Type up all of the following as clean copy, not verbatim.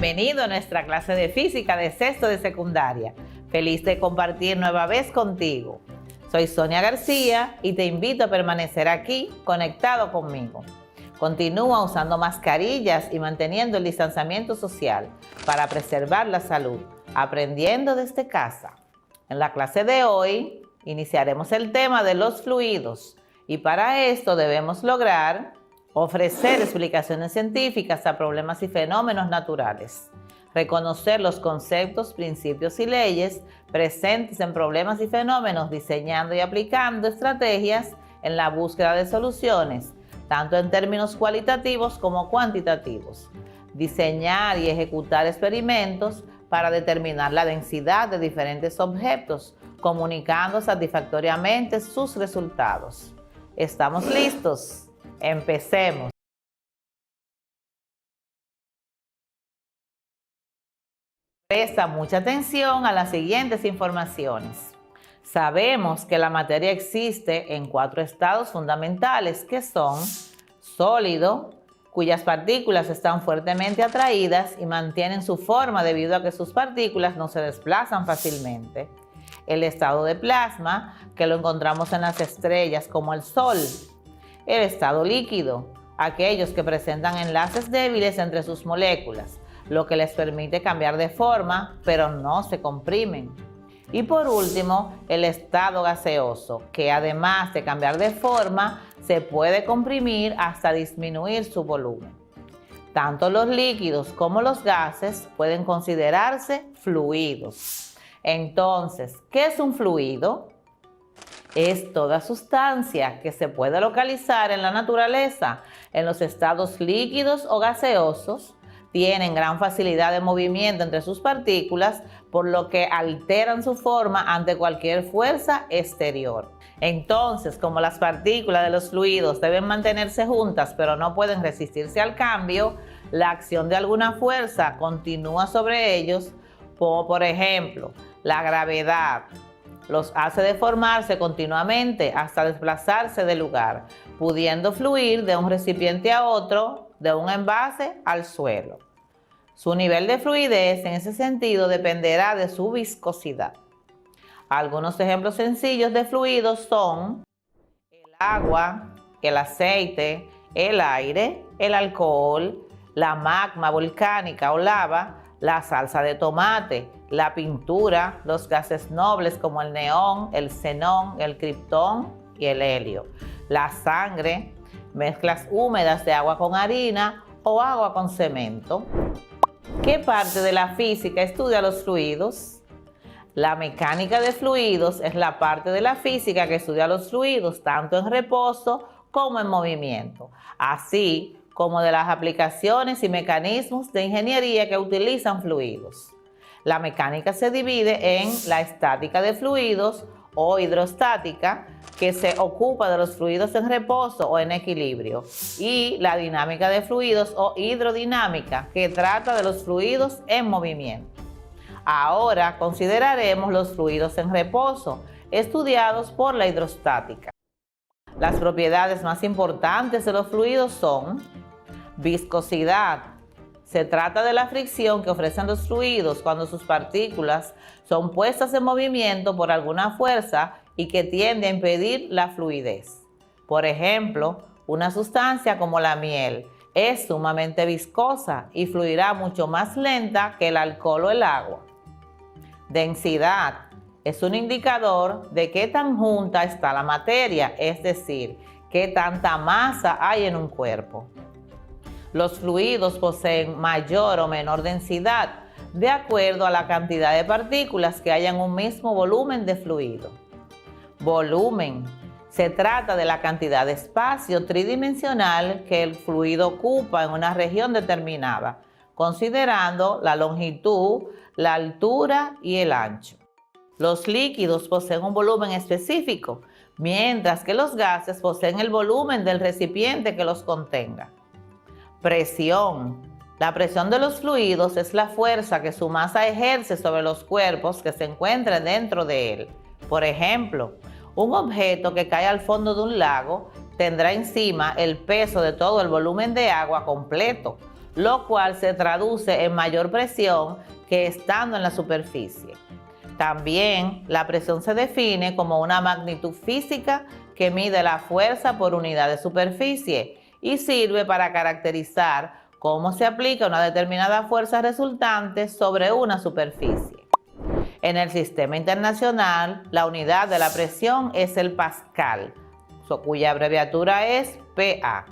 Bienvenido a nuestra clase de física de sexto de secundaria. Feliz de compartir nueva vez contigo. Soy Sonia García y te invito a permanecer aquí conectado conmigo. Continúa usando mascarillas y manteniendo el distanciamiento social para preservar la salud, aprendiendo desde casa. En la clase de hoy iniciaremos el tema de los fluidos y para esto debemos lograr ofrecer explicaciones científicas a problemas y fenómenos naturales, reconocer los conceptos, principios y leyes presentes en problemas y fenómenos, diseñando y aplicando estrategias en la búsqueda de soluciones, tanto en términos cualitativos como cuantitativos, diseñar y ejecutar experimentos para determinar la densidad de diferentes objetos, comunicando satisfactoriamente sus resultados. ¿Estamos listos? Empecemos. Presta mucha atención a las siguientes informaciones. Sabemos que la materia existe en 4 estados fundamentales que son sólido, cuyas partículas están fuertemente atraídas y mantienen su forma debido a que sus partículas no se desplazan fácilmente. El estado de plasma, que lo encontramos en las estrellas como el Sol. El estado líquido, aquellos que presentan enlaces débiles entre sus moléculas, lo que les permite cambiar de forma, pero no se comprimen. Y por último, el estado gaseoso, que además de cambiar de forma, se puede comprimir hasta disminuir su volumen. Tanto los líquidos como los gases pueden considerarse fluidos. Entonces, ¿qué es un fluido? Es toda sustancia que se puede localizar en la naturaleza, en los estados líquidos o gaseosos, tienen gran facilidad de movimiento entre sus partículas, por lo que alteran su forma ante cualquier fuerza exterior. Entonces, como las partículas de los fluidos deben mantenerse juntas pero no pueden resistirse al cambio, la acción de alguna fuerza continúa sobre ellos, como por ejemplo, la gravedad. Los hace deformarse continuamente hasta desplazarse del lugar, pudiendo fluir de un recipiente a otro, de un envase al suelo. Su nivel de fluidez en ese sentido dependerá de su viscosidad. Algunos ejemplos sencillos de fluidos son el agua, el aceite, el aire, el alcohol, la magma volcánica o lava, la salsa de tomate, la pintura, los gases nobles como el neón, el xenón, el criptón y el helio, la sangre, mezclas húmedas de agua con harina o agua con cemento. ¿Qué parte de la física estudia los fluidos? La mecánica de fluidos es la parte de la física que estudia los fluidos tanto en reposo como en movimiento, así como de las aplicaciones y mecanismos de ingeniería que utilizan fluidos. La mecánica se divide en la estática de fluidos o hidrostática, que se ocupa de los fluidos en reposo o en equilibrio, y la dinámica de fluidos o hidrodinámica, que trata de los fluidos en movimiento. Ahora consideraremos los fluidos en reposo, estudiados por la hidrostática. Las propiedades más importantes de los fluidos son viscosidad. Se trata de la fricción que ofrecen los fluidos cuando sus partículas son puestas en movimiento por alguna fuerza y que tiende a impedir la fluidez. Por ejemplo, una sustancia como la miel es sumamente viscosa y fluirá mucho más lenta que el alcohol o el agua. Densidad es un indicador de qué tan junta está la materia, es decir, qué tanta masa hay en un cuerpo. Los fluidos poseen mayor o menor densidad de acuerdo a la cantidad de partículas que hay en un mismo volumen de fluido. Volumen. Se trata de la cantidad de espacio tridimensional que el fluido ocupa en una región determinada, considerando la longitud, la altura y el ancho. Los líquidos poseen un volumen específico, mientras que los gases poseen el volumen del recipiente que los contenga. Presión. La presión de los fluidos es la fuerza que su masa ejerce sobre los cuerpos que se encuentran dentro de él. Por ejemplo, un objeto que cae al fondo de un lago tendrá encima el peso de todo el volumen de agua completo, lo cual se traduce en mayor presión que estando en la superficie. También la presión se define como una magnitud física que mide la fuerza por unidad de superficie y sirve para caracterizar cómo se aplica una determinada fuerza resultante sobre una superficie. En el sistema internacional, la unidad de la presión es el pascal, cuya abreviatura es PA,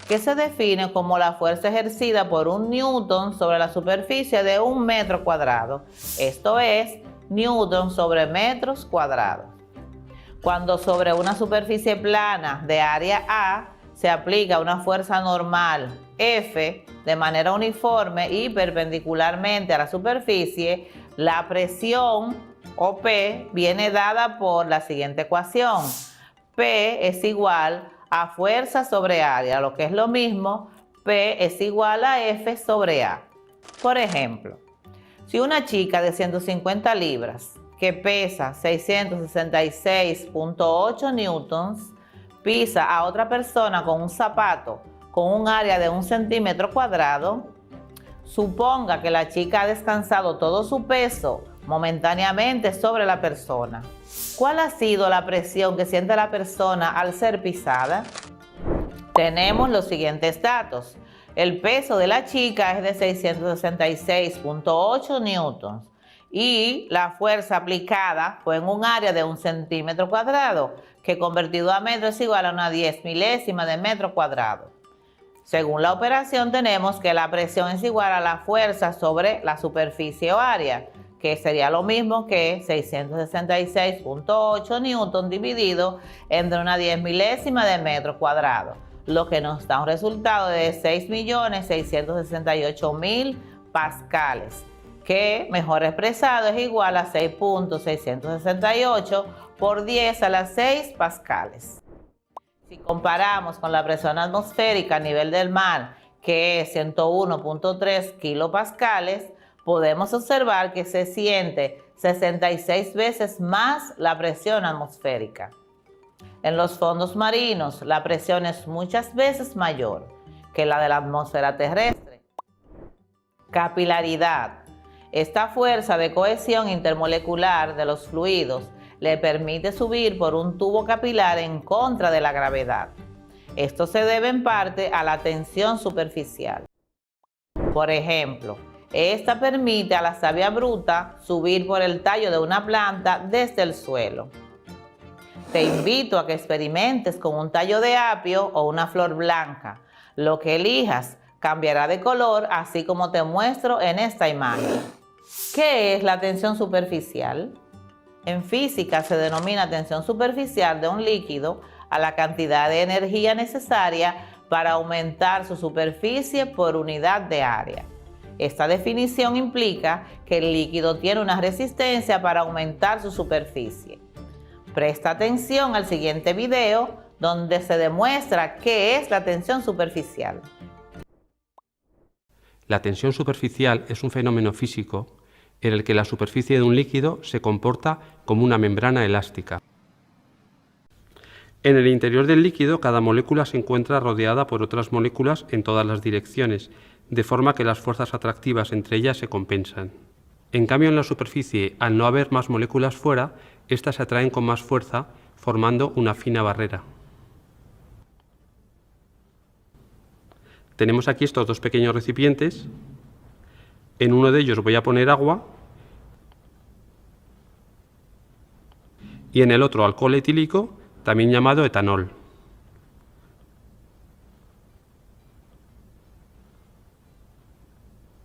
que se define como la fuerza ejercida por un newton sobre la superficie de un metro cuadrado, esto es, newton sobre metros cuadrados. Cuando sobre una superficie plana de área A se aplica una fuerza normal F de manera uniforme y perpendicularmente a la superficie, la presión o P viene dada por la siguiente ecuación. P es igual a fuerza sobre área, lo que es lo mismo, P es igual a F sobre A. Por ejemplo, si una chica de 150 libras que pesa 666.8 newtons pisa a otra persona con un zapato con un área de 1 centímetro cuadrado, suponga que la chica ha descansado todo su peso momentáneamente sobre la persona. ¿Cuál ha sido la presión que siente la persona al ser pisada? Tenemos los siguientes datos. El peso de la chica es de 666.8 newtons y la fuerza aplicada fue en un área de 1 centímetro cuadrado, que convertido a metro es igual a una 10 milésima de metro cuadrado. Según la operación tenemos que la presión es igual a la fuerza sobre la superficie o área, que sería lo mismo que 666.8 newton dividido entre una 10 milésima de metro cuadrado, lo que nos da un resultado de 6.668.000 pascales, que mejor expresado es igual a 6.668 por 10 a la 6 pascales. Si comparamos con la presión atmosférica a nivel del mar, que es 101.3 kilopascales, podemos observar que se siente 66 veces más la presión atmosférica. En los fondos marinos, la presión es muchas veces mayor que la de la atmósfera terrestre. Capilaridad. Esta fuerza de cohesión intermolecular de los fluidos le permite subir por un tubo capilar en contra de la gravedad. Esto se debe en parte a la tensión superficial. Por ejemplo, esta permite a la savia bruta subir por el tallo de una planta desde el suelo. Te invito a que experimentes con un tallo de apio o una flor blanca. Lo que elijas cambiará de color, así como te muestro en esta imagen. ¿Qué es la tensión superficial? En física se denomina tensión superficial de un líquido a la cantidad de energía necesaria para aumentar su superficie por unidad de área. Esta definición implica que el líquido tiene una resistencia para aumentar su superficie. Presta atención al siguiente video donde se demuestra qué es la tensión superficial. La tensión superficial es un fenómeno físico en el que la superficie de un líquido se comporta como una membrana elástica. En el interior del líquido, cada molécula se encuentra rodeada por otras moléculas en todas las direcciones, de forma que las fuerzas atractivas entre ellas se compensan. En cambio, en la superficie, al no haber más moléculas fuera, éstas se atraen con más fuerza, formando una fina barrera. Tenemos aquí estos dos pequeños recipientes. En uno de ellos voy a poner agua y en el otro alcohol etílico, también llamado etanol.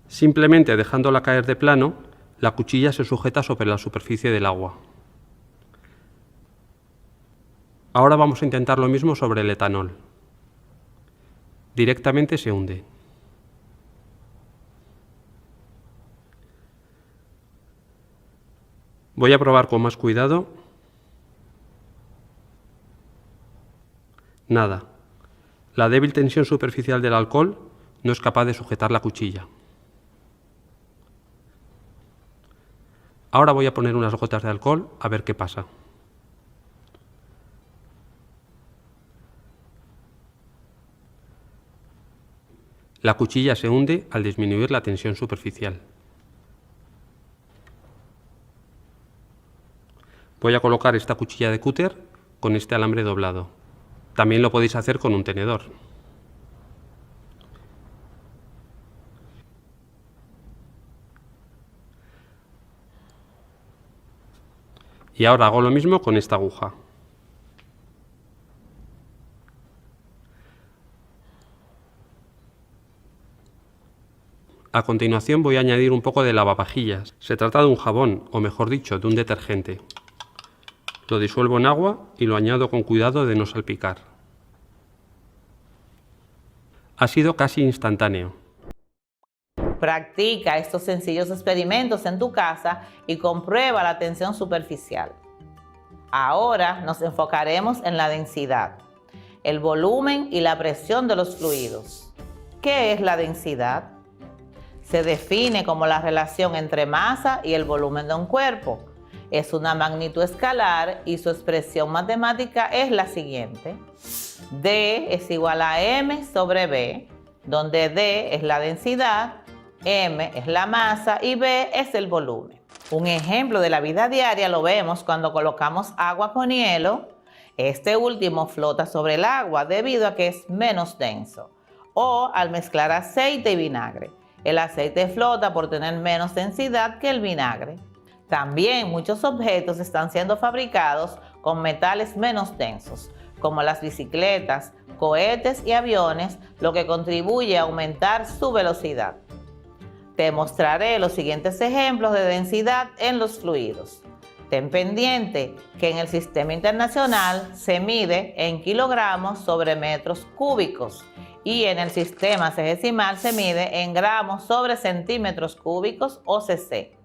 Simplemente dejándola caer de plano, la cuchilla se sujeta sobre la superficie del agua. Ahora vamos a intentar lo mismo sobre el etanol. Directamente se hunde. Voy a probar con más cuidado. Nada. La débil tensión superficial del alcohol no es capaz de sujetar la cuchilla. Ahora voy a poner unas gotas de alcohol a ver qué pasa. La cuchilla se hunde al disminuir la tensión superficial. Voy a colocar esta cuchilla de cúter con este alambre doblado. También lo podéis hacer con un tenedor. Y ahora hago lo mismo con esta aguja. A continuación voy a añadir un poco de lavavajillas. Se trata de un jabón, o mejor dicho, de un detergente. Lo disuelvo en agua y lo añado con cuidado de no salpicar. Ha sido casi instantáneo. Practica estos sencillos experimentos en tu casa y comprueba la tensión superficial. Ahora nos enfocaremos en la densidad, el volumen y la presión de los fluidos. ¿Qué es la densidad? Se define como la relación entre masa y el volumen de un cuerpo. Es una magnitud escalar y su expresión matemática es la siguiente. D es igual a m sobre b, donde D es la densidad, m es la masa y b es el volumen. Un ejemplo de la vida diaria lo vemos cuando colocamos agua con hielo. Este último flota sobre el agua debido a que es menos denso. O al mezclar aceite y vinagre. El aceite flota por tener menos densidad que el vinagre. También muchos objetos están siendo fabricados con metales menos densos, como las bicicletas, cohetes y aviones, lo que contribuye a aumentar su velocidad. Te mostraré los siguientes ejemplos de densidad en los fluidos. Ten pendiente que en el Sistema Internacional se mide en kilogramos sobre metros cúbicos y en el Sistema Sexagesimal se mide en gramos sobre centímetros cúbicos o cc.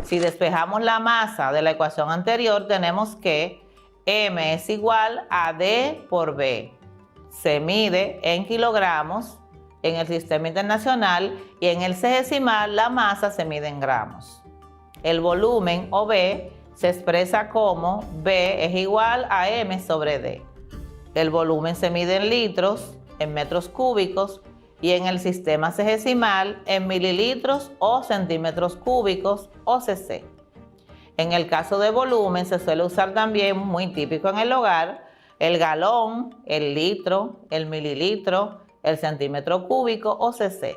Si despejamos la masa de la ecuación anterior, tenemos que m es igual a d por b. Se mide en kilogramos en el Sistema Internacional y en el sexagesimal la masa se mide en gramos. El volumen o B se expresa como B es igual a M sobre D. El volumen se mide en litros, en metros cúbicos y en el sistema sexagesimal en mililitros o centímetros cúbicos o cc. En el caso de volumen se suele usar también, muy típico en el hogar, el galón, el litro, el mililitro, el centímetro cúbico o cc.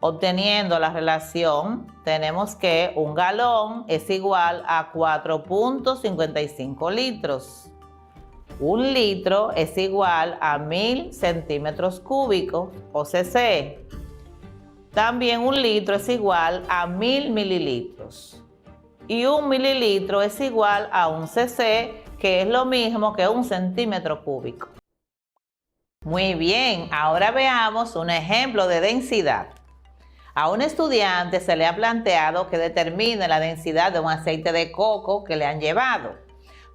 Obteniendo la relación, tenemos que un galón es igual a 4.55 litros. Un litro es igual a 1000 centímetros cúbicos o cc. También un litro es igual a 1000 mililitros. Y un mililitro es igual a un cc, que es lo mismo que un centímetro cúbico. Muy bien, ahora veamos un ejemplo de densidad. A un estudiante se le ha planteado que determine la densidad de un aceite de coco que le han llevado,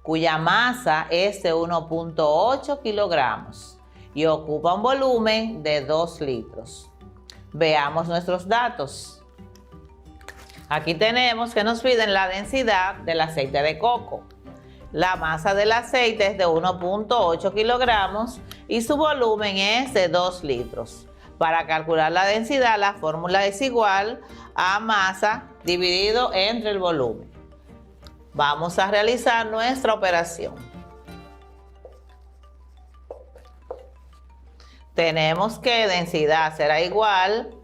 cuya masa es de 1.8 kilogramos y ocupa un volumen de 2 litros. Veamos nuestros datos. Aquí tenemos que nos piden la densidad del aceite de coco. La masa del aceite es de 1.8 kilogramos y su volumen es de 2 litros. Para calcular la densidad, la fórmula es igual a masa dividido entre el volumen. Vamos a realizar nuestra operación. Tenemos que densidad será igual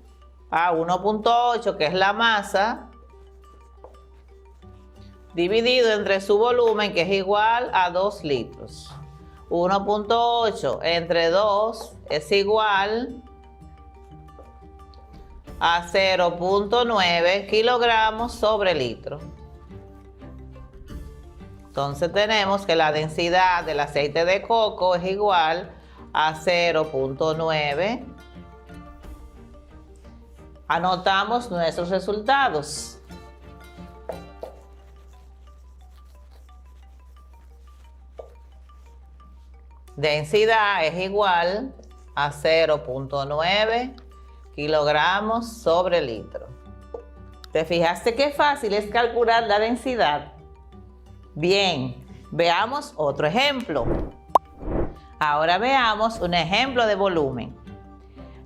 a 1.8, que es la masa, dividido entre su volumen, que es igual a 2 litros. 1.8 entre 2 es igual a 0.9 kilogramos sobre litro. Entonces tenemos que la densidad del aceite de coco es igual a 0.9. Anotamos nuestros resultados. Densidad es igual a 0.9 kilogramos sobre litro. ¿Te fijaste qué fácil es calcular la densidad? Bien, Veamos otro ejemplo. Ahora veamos un ejemplo de volumen.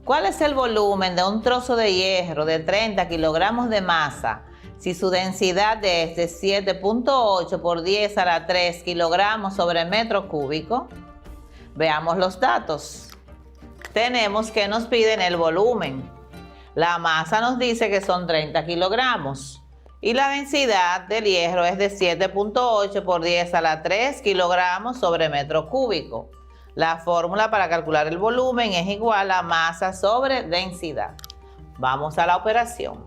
¿Cuál es el volumen de un trozo de hierro de 30 kilogramos de masa si su densidad es de 7.8 por 10 a la 3 kilogramos sobre metro cúbico? Veamos los datos. Tenemos que nos piden el volumen. La masa nos dice que son 30 kilogramos y la densidad del hierro es de 7.8 por 10 a la 3 kilogramos sobre metro cúbico. La fórmula para calcular el volumen es igual a masa sobre densidad. Vamos a la operación.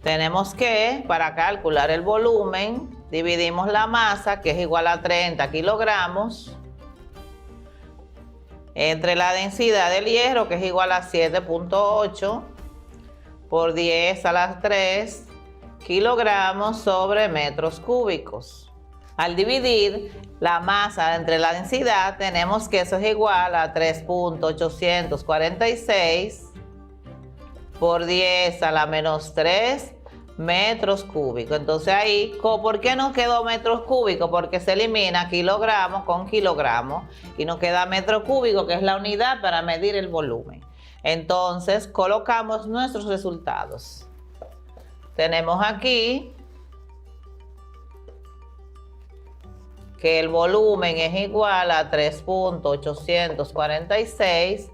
Tenemos que, para calcular el volumen, dividimos la masa, que es igual a 30 kilogramos, entre la densidad del hierro, que es igual a 7.8 por 10 a la 3 kilogramos sobre metros cúbicos. Al dividir la masa entre la densidad, tenemos que eso es igual a 3.846 por 10 a la menos 3 metros cúbicos. Entonces ahí, ¿por qué nos quedó metros cúbicos? Porque se elimina kilogramos con kilogramos y nos queda metro cúbico, que es la unidad para medir el volumen. Entonces colocamos nuestros resultados. Tenemos aquí que el volumen es igual a 3.846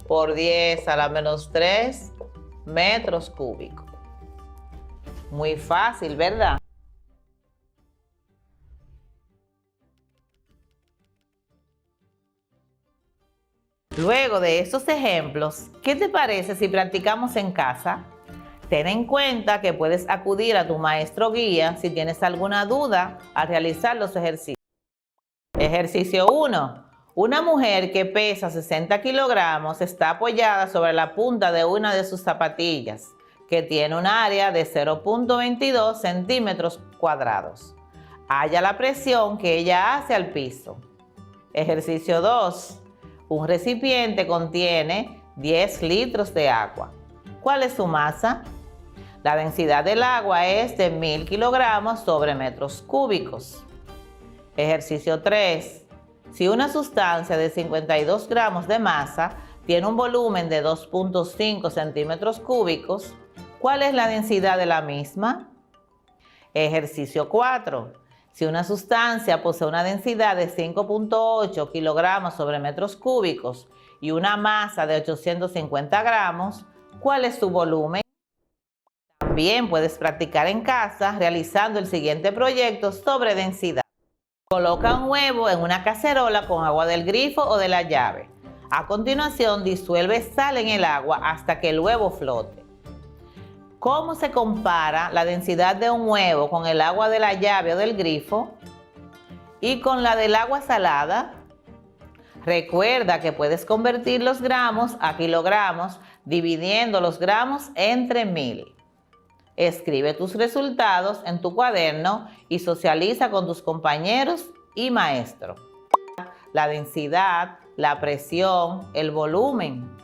por 10 a la menos 3 metros cúbicos. Muy fácil, ¿verdad? Luego de estos ejemplos, ¿qué te parece si practicamos en casa? Ten en cuenta que puedes acudir a tu maestro guía si tienes alguna duda al realizar los ejercicios. Ejercicio 1. Una mujer que pesa 60 kilogramos está apoyada sobre la punta de una de sus zapatillas, que tiene un área de 0.22 centímetros cuadrados. Halla la presión que ella hace al piso. Ejercicio 2. Un recipiente contiene 10 litros de agua. ¿Cuál es su masa? La densidad del agua es de 1000 kilogramos sobre metros cúbicos. Ejercicio 3. Si una sustancia de 52 gramos de masa tiene un volumen de 2.5 centímetros cúbicos, ¿cuál es la densidad de la misma? Ejercicio 4. Si una sustancia posee una densidad de 5.8 kilogramos sobre metros cúbicos y una masa de 850 gramos, ¿cuál es su volumen? También puedes practicar en casa realizando el siguiente proyecto sobre densidad. Coloca un huevo en una cacerola con agua del grifo o de la llave. A continuación, disuelve sal en el agua hasta que el huevo flote. ¿Cómo se compara la densidad de un huevo con el agua de la llave o del grifo y con la del agua salada? Recuerda que puedes convertir los gramos a kilogramos dividiendo los gramos entre 1000. Escribe tus resultados en tu cuaderno y socializa con tus compañeros y maestro. La densidad, la presión, el volumen.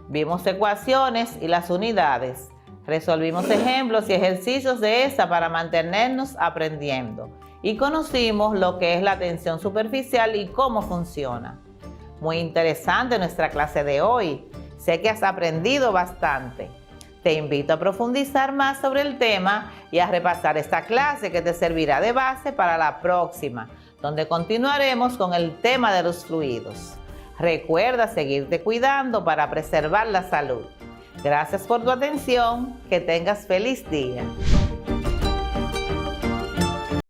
Vimos ecuaciones y las unidades. Resolvimos ejemplos y ejercicios de esta para mantenernos aprendiendo. Y conocimos lo que es la tensión superficial y cómo funciona. Muy interesante nuestra clase de hoy. Sé que has aprendido bastante. Te invito a profundizar más sobre el tema y a repasar esta clase que te servirá de base para la próxima, donde continuaremos con el tema de los fluidos. Recuerda seguirte cuidando para preservar la salud. Gracias por tu atención. Que tengas feliz día.